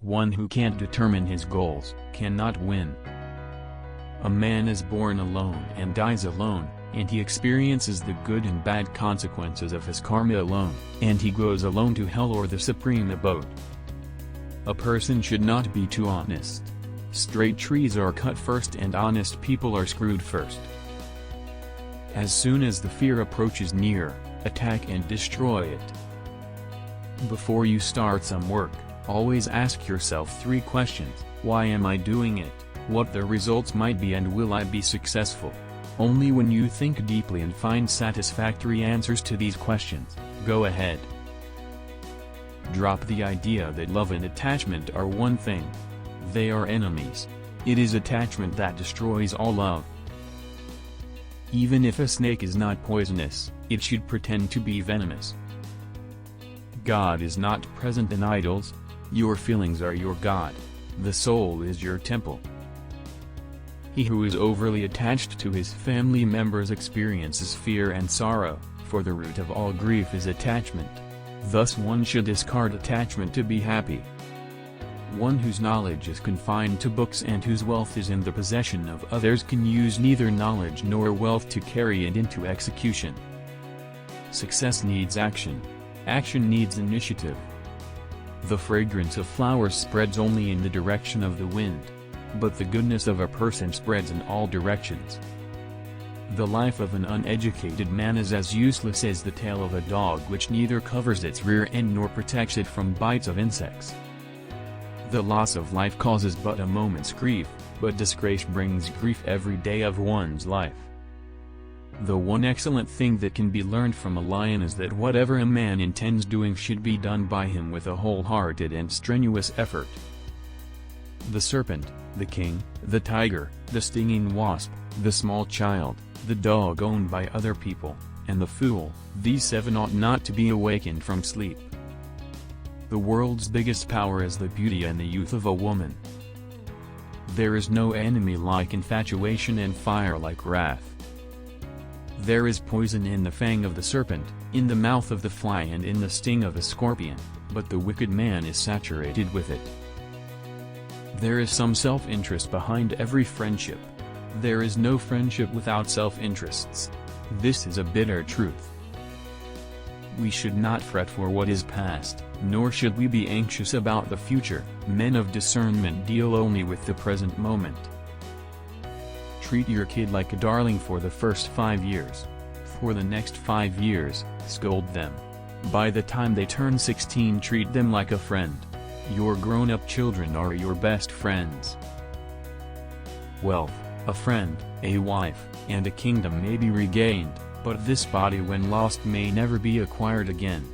One who can't determine his goals cannot win. A man is born alone and dies alone, and he experiences the good and bad consequences of his karma alone, and he goes alone to hell or the supreme abode. A person should not be too honest. Straight trees are cut first and honest people are screwed first. As soon as the fear approaches near, attack and destroy it. Before you start some work, always ask yourself 3 questions: why am I doing it, what the results might be, and will I be successful? Only when you think deeply and find satisfactory answers to these questions, go ahead. Drop the idea that love and attachment are one thing. They are enemies. It is attachment that destroys all love. Even if a snake is not poisonous, it should pretend to be venomous. God is not present in idols. Your feelings are your God. The soul is your temple. He who is overly attached to his family members experiences fear and sorrow, for the root of all grief is attachment. Thus one should discard attachment to be happy. One whose knowledge is confined to books and whose wealth is in the possession of others can use neither knowledge nor wealth to carry it into execution. Success needs action. Action needs initiative. The fragrance of flowers spreads only in the direction of the wind, but the goodness of a person spreads in all directions. The life of an uneducated man is as useless as the tail of a dog which neither covers its rear end nor protects it from bites of insects. The loss of life causes but a moment's grief, but disgrace brings grief every day of one's life. The one excellent thing that can be learned from a lion is that whatever a man intends doing should be done by him with a wholehearted and strenuous effort. The serpent, the king, the tiger, the stinging wasp, the small child, the dog owned by other people, and the fool, these 7 ought not to be awakened from sleep. The world's biggest power is the beauty and the youth of a woman. There is no enemy like infatuation and fire like wrath. There is poison in the fang of the serpent, in the mouth of the fly and in the sting of the scorpion, but the wicked man is saturated with it. There is some self-interest behind every friendship. There is no friendship without self-interests. This is a bitter truth. We should not fret for what is past, nor should we be anxious about the future. Men of discernment deal only with the present moment. Treat your kid like a darling for the first 5 years. For the next 5 years, scold them. By the time they turn 16, treat them like a friend. Your grown-up children are your best friends. Wealth, a friend, a wife, and a kingdom may be regained, but this body when lost may never be acquired again.